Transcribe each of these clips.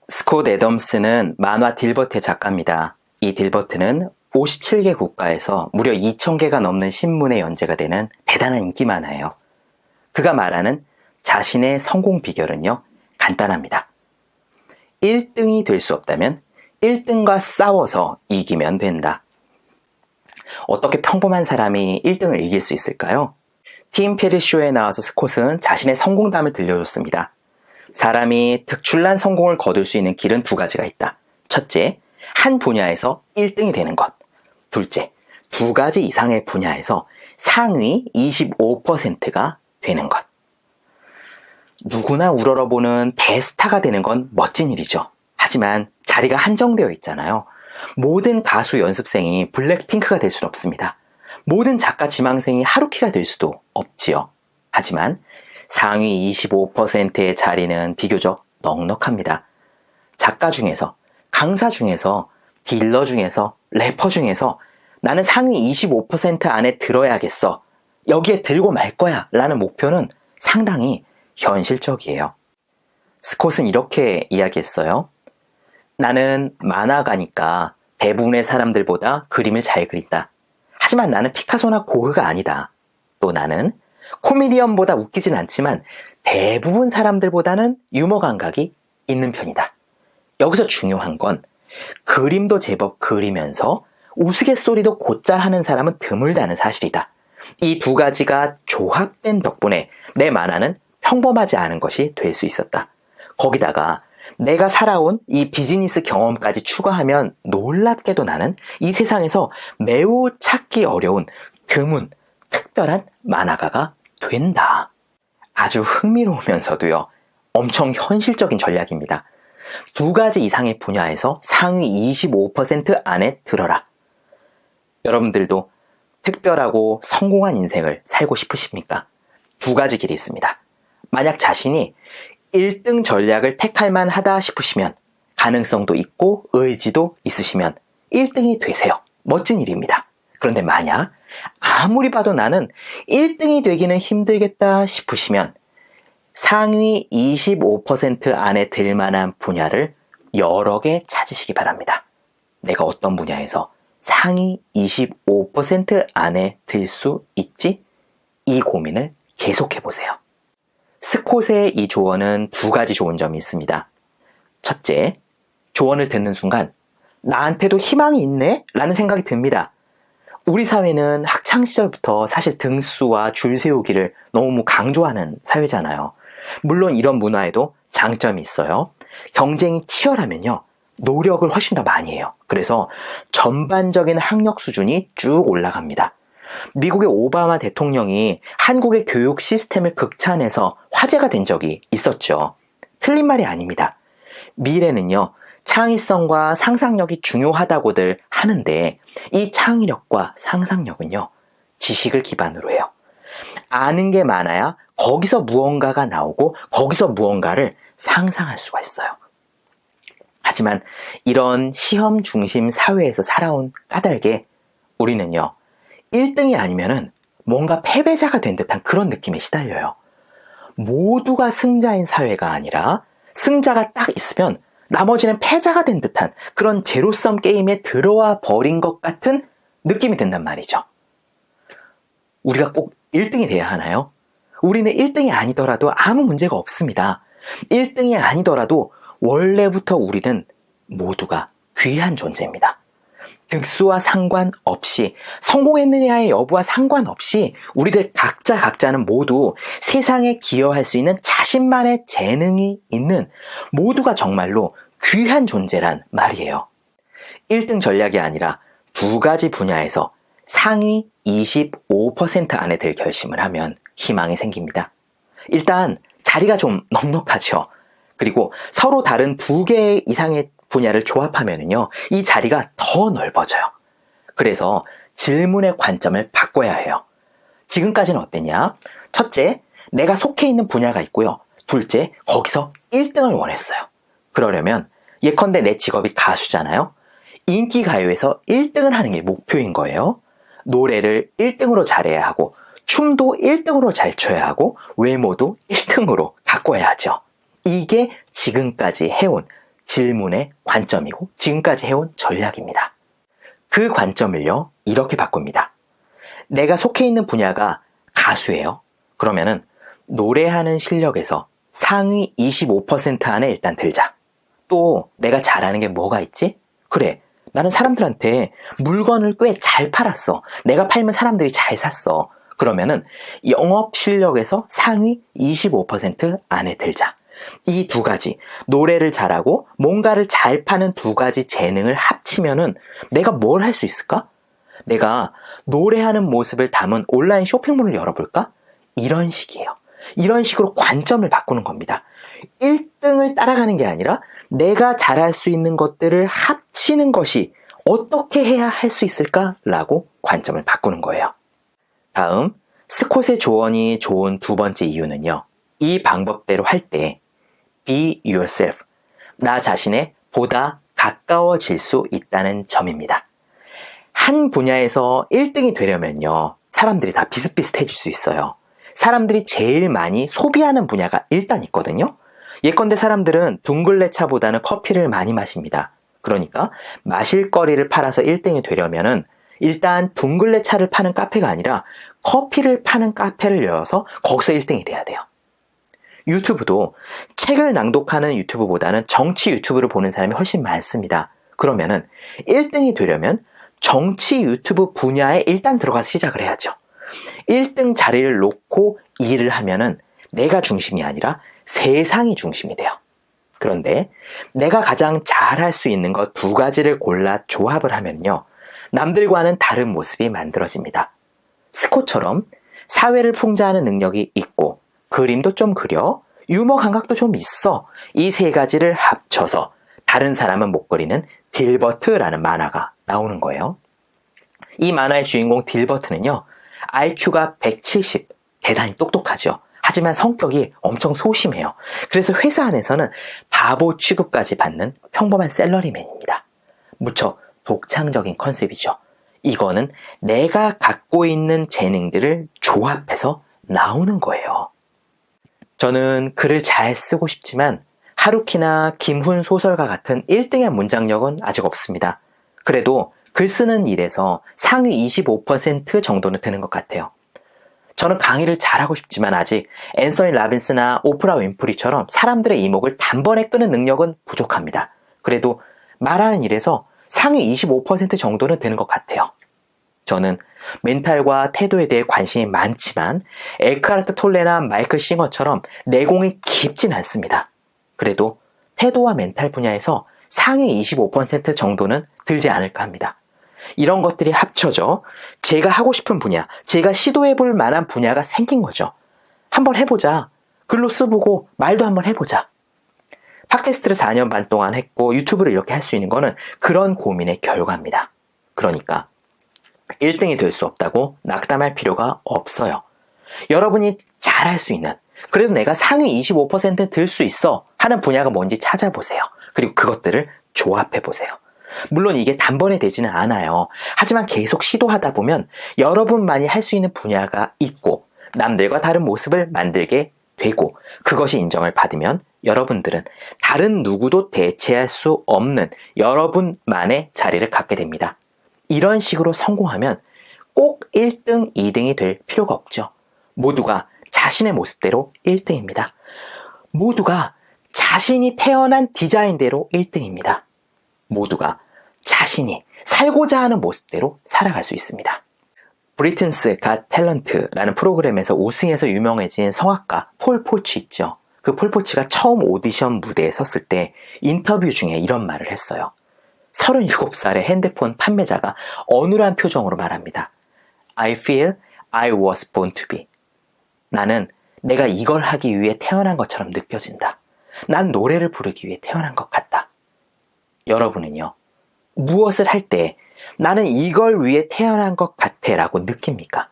스콧 애덤스는 만화 딜버트의 작가입니다. 이 딜버트는 57개 국가에서 무려 2,000개가 넘는 신문에 연재가 되는 대단한 인기 만화예요. 그가 말하는 자신의 성공 비결은요, 간단합니다. 1등이 될 수 없다면 1등과 싸워서 이기면 된다. 어떻게 평범한 사람이 1등을 이길 수 있을까요? 팀 페리 쇼에 나와서 스콧은 자신의 성공담을 들려줬습니다. 사람이 특출난 성공을 거둘 수 있는 길은 두 가지가 있다. 첫째, 한 분야에서 1등이 되는 것. 둘째, 두 가지 이상의 분야에서 상위 25%가 되는 것. 누구나 우러러보는 대스타가 되는 건 멋진 일이죠. 하지만 자리가 한정되어 있잖아요. 모든 가수 연습생이 블랙핑크가 될 수는 없습니다. 모든 작가 지망생이 하루키가 될 수도 없지요. 하지만 상위 25%의 자리는 비교적 넉넉합니다. 작가 중에서, 강사 중에서, 딜러 중에서, 래퍼 중에서 나는 상위 25% 안에 들어야겠어. 여기에 들고 말 거야 라는 목표는 상당히 현실적이에요. 스콧은 이렇게 이야기했어요. 나는 만화가니까 대부분의 사람들보다 그림을 잘 그린다. 하지만 나는 피카소나 고흐가 아니다. 또 나는 코미디언보다 웃기진 않지만 대부분 사람들보다는 유머 감각이 있는 편이다. 여기서 중요한 건 그림도 제법 그리면서 우스갯소리도 곧잘 하는 사람은 드물다는 사실이다. 이 두 가지가 조합된 덕분에 내 만화는 평범하지 않은 것이 될 수 있었다. 거기다가 내가 살아온 이 비즈니스 경험까지 추가하면 놀랍게도 나는 이 세상에서 매우 찾기 어려운 드문, 특별한 만화가가 된다. 아주 흥미로우면서도요, 엄청 현실적인 전략입니다. 두 가지 이상의 분야에서 상위 25% 안에 들어라. 여러분들도 특별하고 성공한 인생을 살고 싶으십니까? 두 가지 길이 있습니다. 만약 자신이 1등 전략을 택할 만하다 싶으시면, 가능성도 있고 의지도 있으시면 1등이 되세요. 멋진 일입니다. 그런데 만약 아무리 봐도 나는 1등이 되기는 힘들겠다 싶으시면 상위 25% 안에 들 만한 분야를 여러 개 찾으시기 바랍니다. 내가 어떤 분야에서 상위 25% 안에 들 수 있지? 이 고민을 계속해보세요. 스콧의 이 조언은 두 가지 좋은 점이 있습니다. 첫째, 조언을 듣는 순간 나한테도 희망이 있네? 라는 생각이 듭니다. 우리 사회는 학창시절부터 사실 등수와 줄 세우기를 너무 강조하는 사회잖아요. 물론 이런 문화에도 장점이 있어요. 경쟁이 치열하면요, 노력을 훨씬 더 많이 해요. 그래서 전반적인 학력 수준이 쭉 올라갑니다. 미국의 오바마 대통령이 한국의 교육 시스템을 극찬해서 화제가 된 적이 있었죠. 틀린 말이 아닙니다. 미래는요, 창의성과 상상력이 중요하다고들 하는데 이 창의력과 상상력은요, 지식을 기반으로 해요. 아는 게 많아야 거기서 무언가가 나오고 거기서 무언가를 상상할 수가 있어요. 하지만 이런 시험 중심 사회에서 살아온 까닭에 우리는요, 1등이 아니면은 뭔가 패배자가 된 듯한 그런 느낌에 시달려요. 모두가 승자인 사회가 아니라 승자가 딱 있으면 나머지는 패자가 된 듯한 그런 제로섬 게임에 들어와 버린 것 같은 느낌이 든단 말이죠. 우리가 꼭 1등이 돼야 하나요? 우리는 1등이 아니더라도 아무 문제가 없습니다. 1등이 아니더라도 원래부터 우리는 모두가 귀한 존재입니다. 득수와 상관없이, 성공했느냐의 여부와 상관없이 우리들 각자는 모두 세상에 기여할 수 있는 자신만의 재능이 있는 모두가 정말로 귀한 존재란 말이에요. 1등 전략이 아니라 두 가지 분야에서 상위 25% 안에 들 결심을 하면 희망이 생깁니다. 일단 자리가 좀 넉넉하죠. 그리고 서로 다른 두 개 이상의 분야를 조합하면요, 이 자리가 더 넓어져요. 그래서 질문의 관점을 바꿔야 해요. 지금까지는 어땠냐? 첫째, 내가 속해 있는 분야가 있고요. 둘째, 거기서 1등을 원했어요. 그러려면 예컨대 내 직업이 가수잖아요. 인기 가요에서 1등을 하는 게 목표인 거예요. 노래를 1등으로 잘해야 하고, 춤도 1등으로 잘 춰야 하고, 외모도 1등으로 가꿔야 하죠. 이게 지금까지 해온 질문의 관점이고 지금까지 해온 전략입니다. 그 관점을요, 이렇게 바꿉니다. 내가 속해 있는 분야가 가수예요. 그러면은 노래하는 실력에서 상위 25% 안에 일단 들자. 또 내가 잘하는 게 뭐가 있지? 그래, 나는 사람들한테 물건을 꽤 잘 팔았어. 내가 팔면 사람들이 잘 샀어. 그러면은 영업 실력에서 상위 25% 안에 들자. 이 두 가지, 노래를 잘하고 뭔가를 잘 파는 두 가지 재능을 합치면은 내가 뭘 할 수 있을까? 내가 노래하는 모습을 담은 온라인 쇼핑몰을 열어볼까? 이런 식이에요. 이런 식으로 관점을 바꾸는 겁니다. 1등을 따라가는 게 아니라 내가 잘할 수 있는 것들을 합치는 것이 어떻게 해야 할 수 있을까라고 관점을 바꾸는 거예요. 다음, 스콧의 조언이 좋은 두 번째 이유는요. 이 방법대로 할 때 be yourself, 나 자신에 보다 가까워질 수 있다는 점입니다. 한 분야에서 1등이 되려면요, 사람들이 다 비슷비슷해질 수 있어요. 사람들이 제일 많이 소비하는 분야가 일단 있거든요. 예컨대 사람들은 둥글레 차보다는 커피를 많이 마십니다. 그러니까 마실 거리를 팔아서 1등이 되려면은 일단 둥글레 차를 파는 카페가 아니라 커피를 파는 카페를 열어서 거기서 1등이 돼야 돼요. 유튜브도 책을 낭독하는 유튜브보다는 정치 유튜브를 보는 사람이 훨씬 많습니다. 그러면은 1등이 되려면 정치 유튜브 분야에 일단 들어가서 시작을 해야죠. 1등 자리를 놓고 일을 하면은 내가 중심이 아니라 세상이 중심이 돼요. 그런데 내가 가장 잘할 수 있는 것 두 가지를 골라 조합을 하면요, 남들과는 다른 모습이 만들어집니다. 스콧처럼 사회를 풍자하는 능력이 있고 그림도 좀 그려, 유머 감각도 좀 있어. 이 세 가지를 합쳐서 다른 사람은 못 그리는 딜버트라는 만화가 나오는 거예요. 이 만화의 주인공 딜버트는요, IQ가 170, 대단히 똑똑하죠. 하지만 성격이 엄청 소심해요. 그래서 회사 안에서는 바보 취급까지 받는 평범한 샐러리맨입니다. 무척 독창적인 컨셉이죠. 이거는 내가 갖고 있는 재능들을 조합해서 나오는 거예요. 저는 글을 잘 쓰고 싶지만 하루키나 김훈 소설가 같은 1등의 문장력은 아직 없습니다. 그래도 글 쓰는 일에서 상위 25% 정도는 드는 것 같아요. 저는 강의를 잘하고 싶지만 아직 앤서니 라빈스나 오프라 윈프리처럼 사람들의 이목을 단번에 끄는 능력은 부족합니다. 그래도 말하는 일에서 상위 25% 정도는 되는 것 같아요. 저는 멘탈과 태도에 대해 관심이 많지만 에크하르트 톨레나 마이클 싱어처럼 내공이 깊진 않습니다. 그래도 태도와 멘탈 분야에서 상위 25% 정도는 들지 않을까 합니다. 이런 것들이 합쳐져 제가 하고 싶은 분야, 제가 시도해볼 만한 분야가 생긴 거죠. 한번 해보자. 글로 써보고 말도 한번 해보자. 팟캐스트를 4년 반 동안 했고 유튜브를 이렇게 할 수 있는 거는 그런 고민의 결과입니다. 그러니까 1등이 될 수 없다고 낙담할 필요가 없어요. 여러분이 잘할 수 있는, 그래도 내가 상위 25% 들 수 있어 하는 분야가 뭔지 찾아보세요. 그리고 그것들을 조합해보세요. 물론 이게 단번에 되지는 않아요. 하지만 계속 시도하다 보면 여러분만이 할 수 있는 분야가 있고 남들과 다른 모습을 만들게 되고 그것이 인정을 받으면 여러분들은 다른 누구도 대체할 수 없는 여러분만의 자리를 갖게 됩니다. 이런 식으로 성공하면 꼭 1등, 2등이 될 필요가 없죠. 모두가 자신의 모습대로 1등입니다. 모두가 자신이 태어난 디자인대로 1등입니다. 모두가 자신이 살고자 하는 모습대로 살아갈 수 있습니다. 브리튼스 갓 탤런트라는 프로그램에서 우승해서 유명해진 성악가 폴 포치 있죠. 그 폴 포치가 처음 오디션 무대에 섰을 때 인터뷰 중에 이런 말을 했어요. 37살의 핸드폰 판매자가 어눌한 표정으로 말합니다. I feel I was born to be. 나는 내가 이걸 하기 위해 태어난 것처럼 느껴진다. 난 노래를 부르기 위해 태어난 것 같다. 여러분은요, 무엇을 할 때 나는 이걸 위해 태어난 것 같아 라고 느낍니까?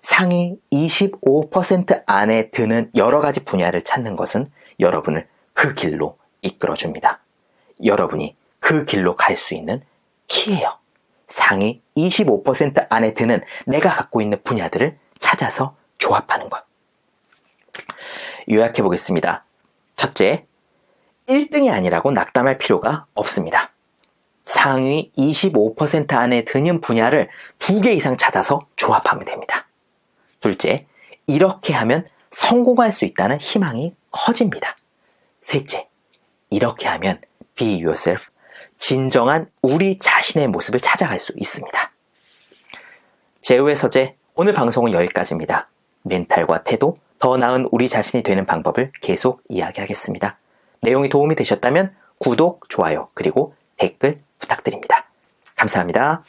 상위 25% 안에 드는 여러 가지 분야를 찾는 것은 여러분을 그 길로 이끌어줍니다. 여러분이 그 길로 갈 수 있는 키예요. 상위 25% 안에 드는 내가 갖고 있는 분야들을 찾아서 조합하는 것. 요약해 보겠습니다. 첫째, 1등이 아니라고 낙담할 필요가 없습니다. 상위 25% 안에 드는 분야를 2개 이상 찾아서 조합하면 됩니다. 둘째, 이렇게 하면 성공할 수 있다는 희망이 커집니다. 셋째, 이렇게 하면 be yourself, 진정한 우리 자신의 모습을 찾아갈 수 있습니다. 제우의 서재, 오늘 방송은 여기까지입니다. 멘탈과 태도, 더 나은 우리 자신이 되는 방법을 계속 이야기하겠습니다. 내용이 도움이 되셨다면 구독, 좋아요, 그리고 댓글 부탁드립니다. 감사합니다.